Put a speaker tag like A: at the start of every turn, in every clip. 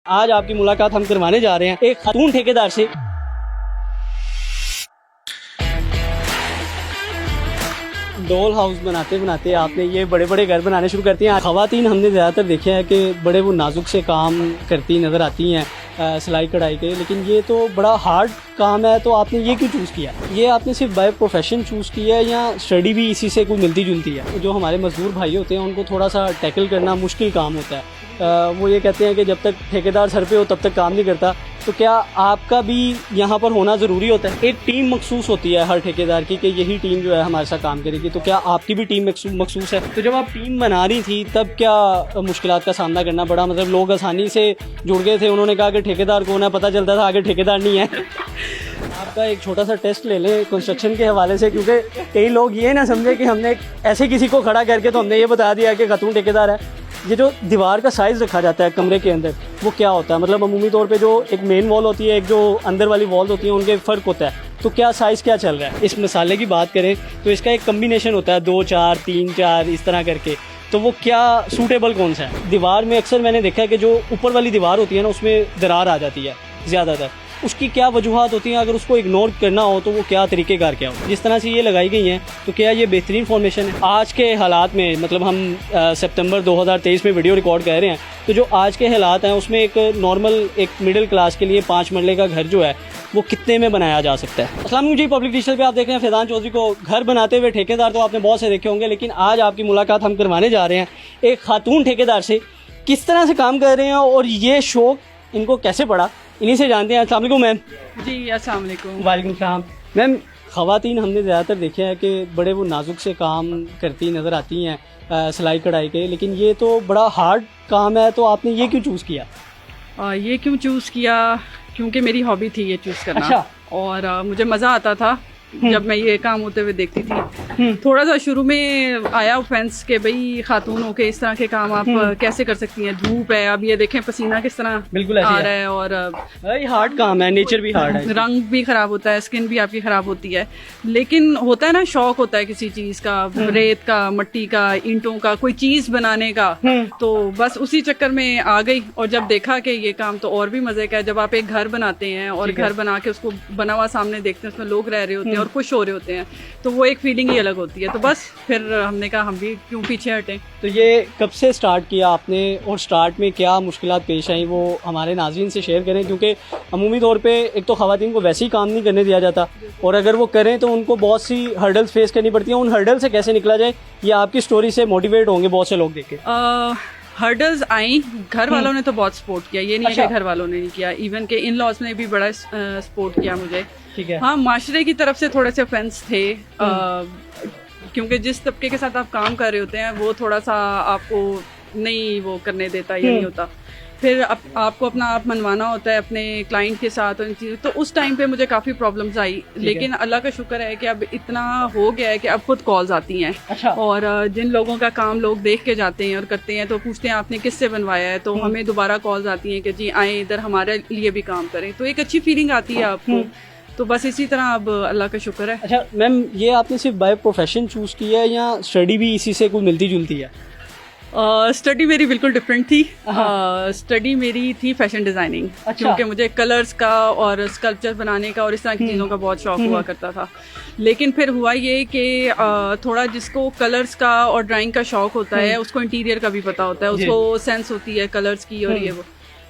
A: आज आपकी मुलाकात हम करवाने जा रहे हैं एक खातून ठेकेदार से। डॉल हाउस बनाते बनाते आपने ये बड़े बड़े घर बनाने शुरू करती हैं। ख़वातीन हमने ज़्यादातर देखे हैं कि बड़े वो नाजुक से काम करती नज़र आती हैं सिलाई कढ़ाई के, लेकिन ये तो बड़ा हार्ड काम है। तो आपने ये क्यों चूज़ किया? ये आपने सिर्फ बाय प्रोफेशन चूज़ किया है या स्टडी भी इसी से कोई मिलती जुलती है? जो हमारे मजदूर भाई होते हैं उनको थोड़ा सा टैकल करना मुश्किल काम होता है। वो ये कहते हैं कि जब तक ठेकेदार सर पे हो तब तक काम नहीं करता। तो क्या आपका भी यहाँ पर होना ज़रूरी होता है? एक टीम मखसूस होती है हर ठेकेदार की कि यही टीम जो है हमारे साथ काम करेगी। तो क्या आपकी भी टीम मखसूस है? तो जब आप टीम बना रही थी तब क्या मुश्किलात का सामना करना पड़ा? मतलब लोग आसानी से जुड़ गए थे, उन्होंने कहा कि ठेकेदार कौन है, पता चलता था आगे ठेकेदार नहीं है। आपका एक छोटा सा टेस्ट ले लें कंस्ट्रक्शन के हवाले से, क्योंकि कई लोग ये ना समझे कि हमने ऐसे किसी को खड़ा करके तो हमने ये बता दिया कि खातून ठेकेदार है। ये जो दीवार का साइज़ रखा जाता है कमरे के अंदर, वो क्या होता है? मतलब अमूमी तौर पे जो एक मेन वॉल होती है, एक जो अंदर वाली वॉल होती है, उनके फ़र्क होता है। तो क्या साइज़ क्या चल रहा है? इस मसाले की बात करें तो इसका एक कम्बिनेशन होता है 2 4 3 4 इस तरह करके। तो वो क्या सूटेबल कौन सा है? दीवार में अक्सर मैंने देखा है कि जो ऊपर वाली दीवार होती है ना, उसमें दरार आ जाती है ज़्यादातर। उसकी क्या वजूहात होती हैं? अगर उसको इग्नोर करना हो तो वो क्या तरीक़ेकार क्या हो? जिस तरह से ये लगाई गई हैं, तो क्या ये बेहतरीन फॉर्मेशन है आज के हालात में? मतलब हम सितंबर 2023 में वीडियो रिकॉर्ड कर रहे हैं, तो जो आज के हालात हैं उसमें एक नॉर्मल एक मिडिल क्लास के लिए 5 मरले का घर जो है वो कितने में बनाया जा सकता है? अस्सलाम वालेकुम जी, पब्लिक डिजिटल पे आप देख रहे हैं फैज़ान चौधरी को। घर बनाते हुए ठेकेदार तो आपने बहुत से देखे होंगे, लेकिन आज आपकी मुलाकात हम करवाने जा रहे हैं एक खातून ठेकेदार से। किस तरह से काम कर रहे हैं और ये शौक इनको कैसे पड़ा, इन्हीं से जानते हैं। अस्सलाम वालेकुम मैम।
B: जी अस्सलाम वालेकुम।
A: वालेकुम सलाम। मैम, ख़वातीन हमने ज़्यादातर देखे हैं कि बड़े वो नाजुक से काम करती नज़र आती हैं सिलाई कढ़ाई के, लेकिन ये तो बड़ा हार्ड काम है। तो आपने ये क्यों चूज़ किया?
B: ये क्यों चूज़ किया? क्योंकि मेरी हॉबी थी ये चूज़ करना।
A: अच्छा।
B: और मुझे मज़ा आता था जब मैं ये काम होते हुए देखती थी। थोड़ा सा शुरू में आया ऑफेंस के भाई खातून होके इस तरह के काम आप कैसे कर सकती हैं? धूप है, अब ये देखें पसीना किस तरह
A: बिल्कुल
B: आ रहा है, और
A: भाई हार्ड काम है, नेचर भी हार्ड है,
B: रंग भी खराब होता है, स्किन भी आपकी खराब होती है। लेकिन होता है ना, शौक होता है किसी चीज का, रेत का, मिट्टी का, ईंटों का, कोई चीज बनाने का। तो बस उसी चक्कर में आ गई, और जब देखा कि ये काम तो और भी मजे का है। जब आप एक घर बनाते हैं और घर बना के उसको बना हुआ सामने देखते हैं, उसमें लोग रह रहे होते हैं और खुश हो रहे होते हैं, तो वो एक फीलिंग ही अलग होती है। तो बस फिर हमने कहा हम भी क्यों पीछे हटें।
A: तो ये कब से स्टार्ट किया आपने और स्टार्ट में क्या मुश्किलात पेश आई वो हमारे नाज़रीन से शेयर करें? क्योंकि अमूमी तौर पे एक तो ख़वातीन को वैसे ही काम नहीं करने दिया जाता, और अगर वो करें तो उनको बहुत सी हर्डल्स फेस करनी पड़ती हैं। उन हर्डल से कैसे निकला जाए, ये आपकी स्टोरी से मोटिवेट होंगे बहुत से लोग देख के।
B: हर्डल्स आई, घर वालों ने तो बहुत सपोर्ट किया, ये नहीं
A: अच्छा।
B: है कि घर वालों ने नहीं किया। इवन के इन लॉज ने भी बड़ा सपोर्ट किया मुझे।
A: ठीक है।
B: हाँ, माशरे की तरफ से थोड़े से ऑफेंस थे, क्योंकि जिस तबके के साथ आप काम कर रहे होते हैं वो थोड़ा सा आपको नहीं वो करने देता, ये नहीं होता। फिर आपको अपना आप मनवाना होता है अपने क्लाइंट के साथ और इन चीज़ों, तो उस टाइम पे मुझे काफ़ी प्रॉब्लम्स आई। लेकिन अल्लाह का शुक्र है कि अब इतना हो गया है कि अब खुद कॉल्स आती हैं।
A: अच्छा।
B: और जिन लोगों का काम लोग देख के जाते हैं और करते हैं, तो पूछते हैं आपने किससे बनवाया है, तो हमें दोबारा कॉल्स आती हैं कि जी आए इधर हमारे लिए भी काम करें। तो एक अच्छी फीलिंग आती है आपको। तो बस इसी तरह अब अल्लाह का शुक्र है।
A: अच्छा मैम, ये आपने सिर्फ बाय प्रोफेशन चूज़ किया है या स्टडी भी इसी से कोई मिलती जुलती है?
B: स्टडी मेरी बिल्कुल डिफरेंट थी। स्टडी मेरी थी फैशन डिज़ाइनिंग।
A: अच्छा।
B: क्योंकि मुझे कलर्स का और स्कल्पचर बनाने का और इस तरह की चीज़ों का बहुत शौक हुआ करता था। लेकिन फिर हुआ ये कि थोड़ा जिसको कलर्स का और ड्राइंग का शौक होता है, उसको इंटीरियर का भी पता होता है, उसको सेंस होती है कलर्स की और ये वो।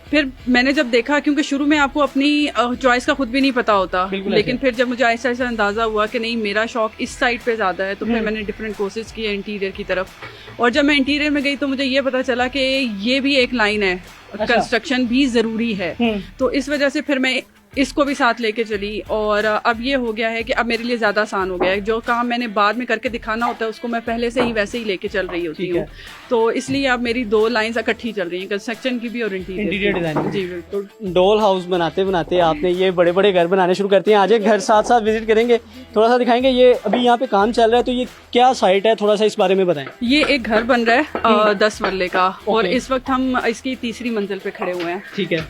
B: फिर मैंने जब देखा, क्योंकि शुरू में आपको अपनी चॉइस का खुद भी नहीं पता होता, लेकिन फिर जब मुझे ऐसा ऐसा अंदाजा हुआ कि नहीं मेरा शौक इस साइड पे ज़्यादा है, तो फिर मैंने डिफरेंट कोर्सेज किए इंटीरियर की तरफ। और जब मैं इंटीरियर में गई तो मुझे ये पता चला कि ये भी एक लाइन है, कंस्ट्रक्शन भी ज़रूरी है। तो इस वजह से फिर मैं इसको भी साथ लेके चली, और अब ये हो गया है कि अब मेरे लिए ज़्यादा आसान हो गया है। जो काम मैंने बाद में करके दिखाना होता है उसको मैं पहले से ही वैसे ही लेके चल रही होती हूँ। तो इसलिए अब मेरी 2 लाइंस इकट्ठी चल रही हैं, कंस्ट्रक्शन की भी और इंटीरियर
A: डिजाइन।
B: जी
A: तो डॉल हाउस बनाते बनाते आपने ये बड़े बड़े घर बनाने शुरू करते हैं। आज एक घर साथ साथ विजिट करेंगे, थोड़ा सा दिखाएंगे। ये अभी यहाँ पे काम चल रहा है, तो ये क्या साइट है, थोड़ा सा इस बारे में बताएं।
B: ये एक घर बन रहा है 10 मरले का, और इस वक्त हम इसकी 3री मंजिल पे खड़े हुए हैं।
A: ठीक है।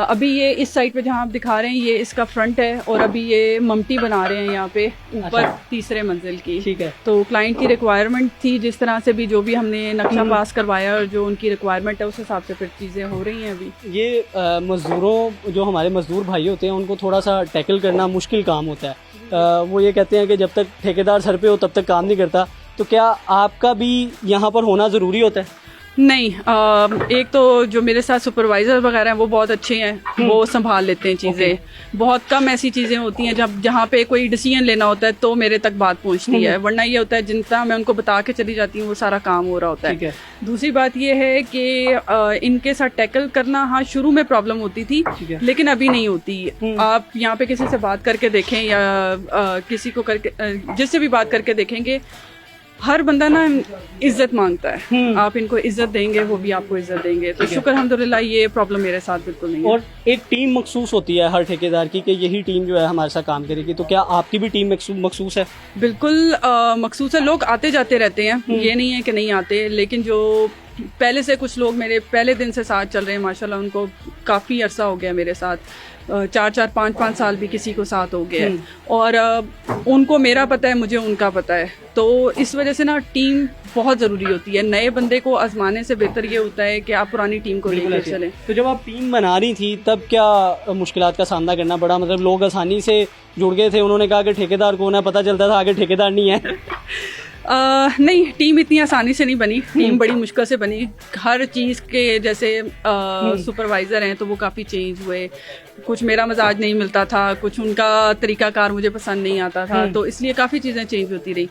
B: अभी ये इस साइड पे जहाँ आप दिखा रहे रहे हैं, ये इसका फ्रंट है और अभी ये ममटी बना रहे हैं यहाँ पे ऊपर तीसरे मंजिल की।
A: ठीक है।
B: तो क्लाइंट की रिक्वायरमेंट थी, जिस तरह से भी जो भी हमने नक्शा पास करवाया और जो उनकी रिक्वायरमेंट है उस हिसाब से फिर चीज़ें हो रही हैं अभी।
A: ये मज़दूरों, जो हमारे मज़दूर भाई होते हैं, उनको थोड़ा सा टैकल करना मुश्किल काम होता है। वो ये कहते हैं कि जब तक ठेकेदार सर पे हो तब तक काम नहीं करता, तो क्या आपका भी यहाँ पर होना ज़रूरी होता है?
B: नहीं, एक तो जो मेरे साथ सुपरवाइजर वगैरह हैं वो बहुत अच्छे हैं, वो संभाल लेते हैं चीज़ें। बहुत कम ऐसी चीज़ें होती हैं जब जहाँ पे कोई डिसीजन लेना होता है तो मेरे तक बात पहुँचती है, वरना ये होता है जितना मैं उनको बता के चली जाती हूँ वो सारा काम हो रहा होता है। दूसरी बात ये है कि इनके साथ टैकल करना, हाँ शुरू में प्रॉब्लम होती थी लेकिन अभी नहीं होती। आप यहाँ पे किसी से बात करके देखें या किसी को करके जिससे भी बात करके देखेंगे, हर बंदा ना इज्जत मांगता है। आप इनको इज्जत देंगे वो भी आपको इज्जत देंगे। तो शुक्र अल्हम्दुलिल्लाह ये प्रॉब्लम मेरे साथ बिल्कुल नहीं है।
A: और एक टीम मखसूस होती है हर ठेकेदार की कि यही टीम जो है हमारे साथ काम करेगी, तो क्या आपकी भी टीम मखसूस है?
B: बिल्कुल मखसूस है। लोग आते जाते रहते हैं, ये नहीं है कि नहीं आते, लेकिन जो पहले से कुछ लोग मेरे पहले दिन से साथ चल रहे हैं माशाल्लाह, उनको काफ़ी अरसा हो गया मेरे साथ, 4-4, 5-5 साल भी किसी को साथ हो गया है। और उनको मेरा पता है, मुझे उनका पता है, तो इस वजह से ना टीम बहुत ज़रूरी होती है। नए बंदे को आजमाने से बेहतर ये होता है कि आप पुरानी टीम को लेकर चलें।
A: तो जब आप टीम बना रही थी तब क्या मुश्किलात का सामना करना पड़ा? मतलब लोग आसानी से जुड़ गए थे, उन्होंने कहा कि ठेकेदार कौन है, पता चलता था आगे ठेकेदार नहीं है?
B: नहीं, टीम इतनी आसानी से नहीं बनी, टीम बड़ी मुश्किल से बनी। हर चीज़ के जैसे सुपरवाइज़र हैं तो वो काफ़ी चेंज हुए, कुछ मेरा मजाज नहीं मिलता था, कुछ उनका तरीकाकार मुझे पसंद नहीं आता था, तो इसलिए काफ़ी चीज़ें चेंज होती रही।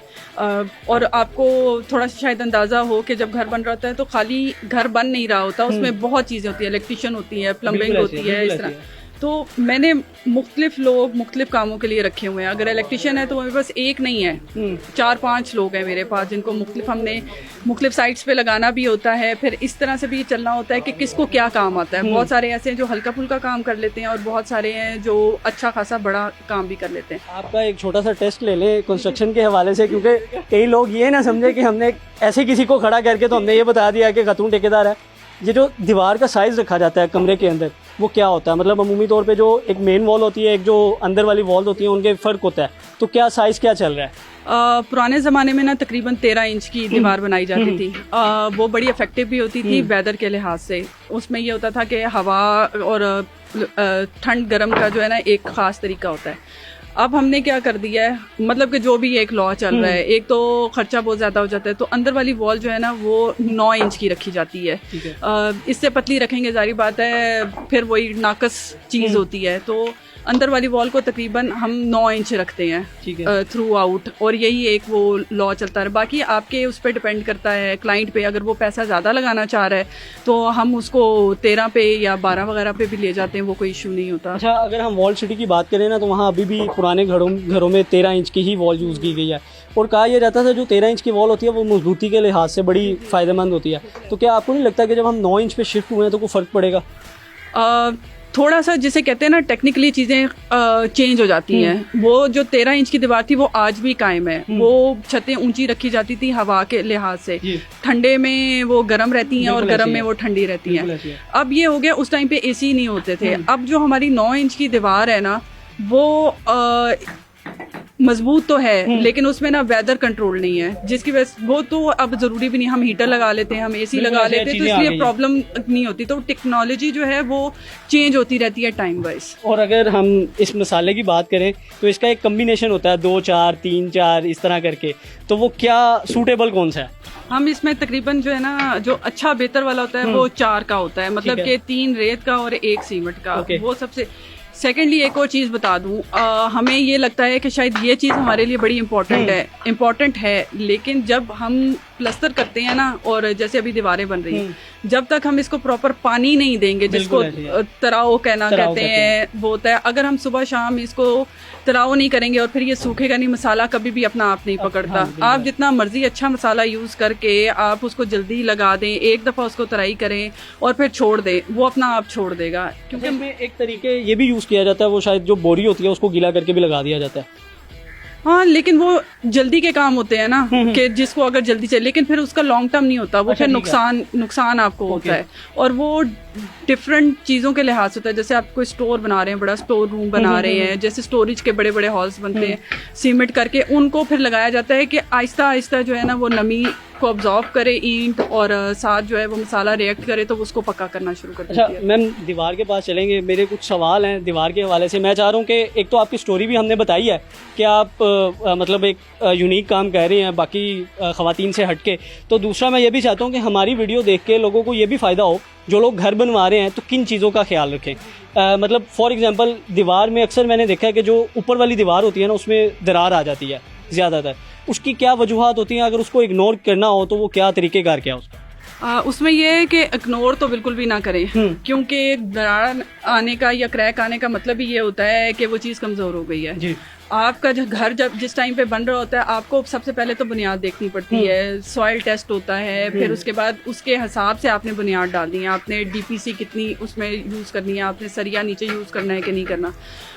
B: और आपको थोड़ा सा शायद अंदाज़ा हो कि जब घर बन रहा होता है तो खाली घर बन नहीं रहा होता, उसमें बहुत चीज़ें होती है, इलेक्ट्रिशियन होती है, प्लम्बिंग होती है, इस तरह। तो मैंने मुख्तलिफ लोग मुख्तलिफ कामों के लिए रखे हुए हैं। अगर इलेक्ट्रिशियन है तो मेरे पास एक नहीं है, 4-5 लोग हैं मेरे पास, जिनको हमने मुख्तलिफ साइट्स पे लगाना भी होता है। फिर इस तरह से भी चलना होता है कि किसको क्या काम आता है। बहुत सारे ऐसे हैं जो हल्का फुल्का काम कर लेते हैं और बहुत सारे हैं जो अच्छा खासा बड़ा काम भी कर लेते हैं।
A: आपका एक छोटा सा टेस्ट ले लें कंस्ट्रक्शन के हवाले से, क्योंकि कई लोग ये ना समझे कि हमने ऐसे किसी को खड़ा करके तो हमने ये बता दिया कि खातून ठेकेदार है। ये जो दीवार का साइज़ रखा जाता है कमरे के अंदर, वो क्या होता है? मतलब अमूमी तौर पे जो एक मेन वॉल होती है, एक जो अंदर वाली वॉल होती है, उनके फ़र्क होता है, तो क्या साइज़ क्या चल रहा है?
B: पुराने ज़माने में ना तकरीबन 13 इंच की दीवार बनाई जाती थी। वो बड़ी इफेक्टिव भी होती थी वेदर के लिहाज से। उसमें ये होता था कि हवा और ठंड गर्म का जो है ना एक ख़ास तरीका होता है। अब हमने क्या कर दिया है, मतलब कि जो भी एक लॉ चल रहा है, एक तो खर्चा बहुत ज़्यादा हो जाता है, तो अंदर वाली वॉल जो है ना वो 9 इंच की रखी जाती है। इससे पतली रखेंगे जारी बात है, फिर वही नाकस चीज़ होती है। तो अंदर वाली वॉल को तकरीबन हम 9 इंच रखते हैं थ्रू आउट, और यही एक वो लॉ चलता है। बाकी आपके उस पर डिपेंड करता है क्लाइंट पे, अगर वो पैसा ज़्यादा लगाना चाह रहा है तो हम उसको 13 पे या 12 वगैरह पे भी ले जाते हैं, वो कोई इशू नहीं होता।
A: अच्छा, अगर हम वॉल सिटी की बात करें ना, तो वहाँ अभी भी पुराने घरों में 13 इंच की ही वॉल यूज़ की गई है, और कहा यह जाता था जो 13 इंच की वॉल होती है वो मजबूती के लिहाज से बड़ी फ़ायदेमंद होती है। तो क्या आपको नहीं लगता कि जब हम 9 इंच पे शिफ्ट हुए हैं तो कोई फ़र्क पड़ेगा?
B: थोड़ा सा जिसे कहते हैं ना टेक्निकली चीज़ें चेंज हो जाती हैं। वो जो 13 इंच की दीवार थी वो आज भी कायम है। वो छतें ऊंची रखी जाती थी हवा के लिहाज से, ठंडे में वो गर्म रहती हैं और गर्म में वो ठंडी रहती हैं। अब ये हो गया, उस टाइम पे एसी नहीं होते थे। अब जो हमारी 9 इंच की दीवार है ना वो मजबूत तो है लेकिन उसमें ना वेदर कंट्रोल नहीं है, जिसकी वजह से वो तो अब ज़रूरी भी नहीं, हम हीटर लगा लेते हैं, हम एसी लगा लेते हैं, तो इसलिए प्रॉब्लम नहीं होती। तो टेक्नोलॉजी जो है वो चेंज होती रहती है टाइम वाइज।
A: और अगर हम इस मसाले की बात करें तो इसका एक कम्बिनेशन होता है 2-4, 3-4 इस तरह करके, तो वो क्या सूटेबल कौन सा है?
B: हम इसमें तकरीबन जो है ना जो अच्छा बेहतर वाला होता है वो 4 का होता है, मतलब कि 3 रेत का और 1 सीमेंट का। वो सबसे सेकेंडली एक और चीज़ बता दूं, हमें ये लगता है कि शायद ये चीज़ हमारे लिए बड़ी इम्पोर्टेंट है, लेकिन जब हम प्लस्तर करते हैं ना, और जैसे अभी दीवारें बन रही हैं, जब तक हम इसको प्रॉपर पानी नहीं देंगे, जिसको तराव कहते हैं, वो होता है। अगर हम सुबह शाम इसको तराव नहीं करेंगे और फिर ये सूखेगा नहीं, मसाला कभी भी अपना आप नहीं पकड़ता। आप जितना मर्जी अच्छा मसाला यूज़ करके आप उसको जल्दी लगा दें, एक दफ़ा उसको तराई करें और फिर छोड़ दें, वो अपना आप छोड़ देगा। क्योंकि
A: एक तरीके ये भी यूज़ किया जाता है, वो शायद जो बोरी होती है उसको गीला करके भी लगा दिया जाता है।
B: हाँ, लेकिन वो जल्दी के काम होते हैं ना कि जिसको अगर जल्दी चाहिए, लेकिन फिर उसका लॉन्ग टर्म नहीं होता, वो
A: अच्छा,
B: फिर
A: ठीक है।
B: नुकसान आपको होता है। और वो डिफरेंट चीज़ों के लिहाज से होता है। जैसे आप कोई स्टोर बना रहे हैं, बड़ा स्टोर रूम बना रहे हैं, जैसे स्टोरेज के बड़े बड़े हॉल्स बनते हैं सीमेंट करके, उनको फिर लगाया जाता है कि आहिस्ता आहिस्ता जो है ना वो नमी को ऑब्जॉर्व करे ईंट, और साथ जो है वो मसाला रिएक्ट करे तो उसको पक्का करना शुरू कर देती
A: अच्छा
B: है।
A: मैम, दीवार के पास चलेंगे। मेरे कुछ सवाल हैं दीवार के हवाले से। मैं चाह रहा हूँ कि एक तो आपकी स्टोरी भी हमने बताई है कि आप मतलब एक यूनिक काम कर रही हैं बाकी ख़वातीन से हटके। तो दूसरा मैं ये भी चाहता हूँ कि हमारी वीडियो देख के लोगों को ये भी फ़ायदा हो, जो लोग घर बनवा रहे हैं तो किन चीज़ों का ख्याल रखें। मतलब फॉर एग्जांपल दीवार में अक्सर मैंने देखा है कि जो ऊपर वाली दीवार होती है ना उसमें दरार आ जाती है ज़्यादातर। उसकी क्या वजूहात होती हैं? अगर उसको इग्नोर करना हो तो वो क्या तरीक़ेकार क्या है उसका?
B: उसमें ये है कि इग्नोर तो बिल्कुल भी ना करें, क्योंकि दरार आने का या क्रैक आने का मतलब ही ये होता है कि वो चीज़ कमज़ोर हो गई है।
A: जी।
B: आपका जो घर जब जिस टाइम पे बन रहा होता है, आपको सबसे पहले तो बुनियाद देखनी पड़ती है, सॉइल टेस्ट होता है, फिर उसके बाद उसके हिसाब से आपने बुनियाद डालनी है, आपने डीपीसी कितनी उसमें यूज़ करनी है, आपने सरिया नीचे यूज़ करना है कि नहीं करना।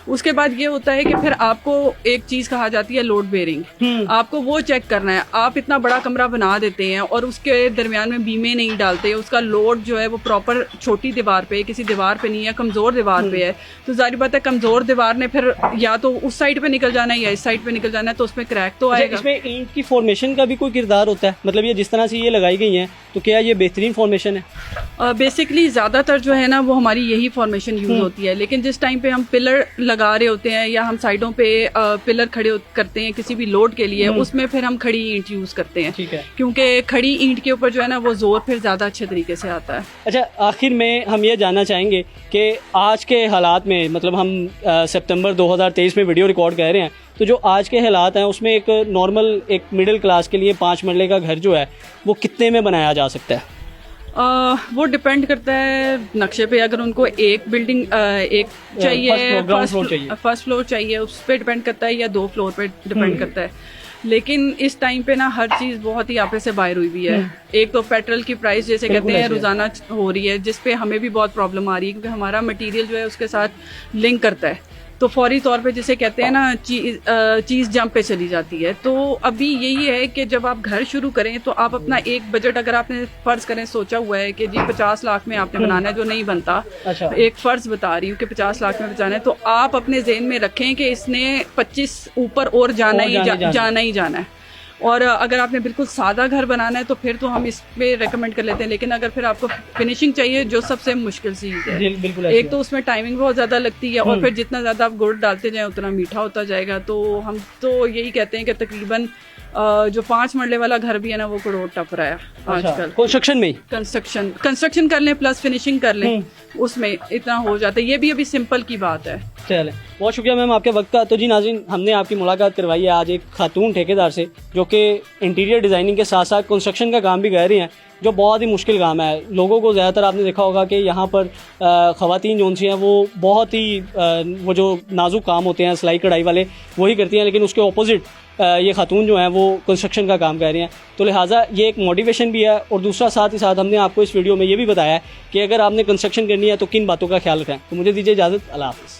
B: उसके बाद ये होता है कि फिर आपको एक चीज़ कहा जाती है लोड बेयरिंग, आपको वो चेक करना है। आप इतना बड़ा कमरा बना देते हैं और उसके दरमियान में बीमें नहीं डालते, उसका लोड जो है वो प्रॉपर छोटी दीवार पे, किसी दीवार पे नहीं है, कमज़ोर दीवार पे है, तो जाहिर बात है कमज़ोर दीवार ने फिर या तो उस साइड पे निकल जाना है या इस साइड पे निकल जाना है, तो उसमें क्रैक तो आएगा।
A: इसमें ईंट की फॉर्मेशन का भी कोई किरदार होता है? मतलब ये जिस तरह से ये लगाई गई हैं तो क्या ये बेहतरीन फॉर्मेशन है?
B: बेसिकली ज़्यादातर जो है ना वो हमारी यही फॉर्मेशन यूज़ होती है, लेकिन जिस टाइम पे हम पिलर लगा रहे होते हैं या हम साइडों पे पिलर खड़े करते हैं किसी भी लोड के लिए, उसमें फिर हम खड़ी ईंट यूज़ करते हैं।
A: ठीक है।
B: क्योंकि खड़ी ईंट के ऊपर जो है ना वो जोर फिर ज़्यादा अच्छे तरीके से आता है।
A: अच्छा, आखिर में हम ये जानना चाहेंगे कि आज के हालात में, मतलब हम सितंबर 2023 में वीडियो रिकॉर्ड कर रहे हैं, तो जो आज के हालात हैं उसमें एक नॉर्मल एक मिडिल क्लास के लिए 5 मरले का घर जो है वो कितने में बनाया जा सकता है?
B: वो डिपेंड करता है नक्शे पे। अगर उनको एक बिल्डिंग एक चाहिए, फर्स्ट फ्लोर चाहिए, उस पर डिपेंड करता है, या 2 फ्लोर पे डिपेंड करता है। लेकिन इस टाइम पे ना हर चीज़ बहुत ही आपे से बाहर हुई भी है। एक तो पेट्रोल की प्राइस जैसे कहते हैं रोज़ाना हो रही है, जिस पे हमें भी बहुत प्रॉब्लम आ रही है, क्योंकि हमारा मटेरियल जो है उसके साथ लिंक करता है, तो फौरी तौर पे जिसे कहते हैं ना चीज़ जंप पे चली जाती है। तो अभी यही है कि जब आप घर शुरू करें तो आप अपना एक बजट, अगर आपने फर्ज करें सोचा हुआ है कि जी 50 लाख में आपने बनाना है, जो नहीं बनता,
A: अच्छा।
B: एक फर्ज बता रही हूँ कि 50 लाख में बचाना है, तो आप अपने ज़हन में रखें कि इसने 25 ऊपर और जाना ही जाना है। और अगर आपने बिल्कुल सादा घर बनाना है तो फिर तो हम इस पे रेकमेंड कर लेते हैं, लेकिन अगर फिर आपको फिनिशिंग चाहिए, जो सबसे मुश्किल चीज़ है,
A: बिल्कुल
B: एक तो उसमें टाइमिंग बहुत ज़्यादा लगती है, और फिर जितना ज़्यादा आप गुड़ डालते जाएं उतना मीठा होता जाएगा। तो हम तो यही कहते हैं कि तकरीबन जो 5 मरले वाला घर भी है ना वो करोड़ टप रहा है आजकल।
A: कंस्ट्रक्शन में
B: कंस्ट्रक्शन कर लें प्लस फिनिशिंग कर लें, उसमें इतना हो जाता है। ये भी अभी सिंपल की बात है।
A: चले, बहुत शुक्रिया मैम आपके वक्त का। तो जी नाज़रीन, हमने आपकी मुलाकात करवाई है आज एक खातून ठेकेदार से, जो कि इंटीरियर डिज़ाइनिंग के साथ साथ कंस्ट्रक्शन का काम भी कर रही हैं, जो बहुत ही मुश्किल काम है। लोगों को ज़्यादातर आपने देखा होगा कि यहाँ पर ख़वातीन जो सी हैं वो बहुत ही वो जो नाजुक काम होते हैं सिलाई कढ़ाई वाले वही करती हैं, लेकिन उसके ऑपोजिट ये खातून जो हैं वो कंस्ट्रक्शन का काम कर रही हैं। तो लिहाजा ये एक मोटिवेशन भी है, और दूसरा साथ ही साथ हमने आपको इस वीडियो में ये भी बताया है कि अगर आपने कंस्ट्रक्शन करनी है तो किन बातों का ख्याल रखें। तो मुझे दीजिए इजाज़त, अल्लाह हाफ़िज़।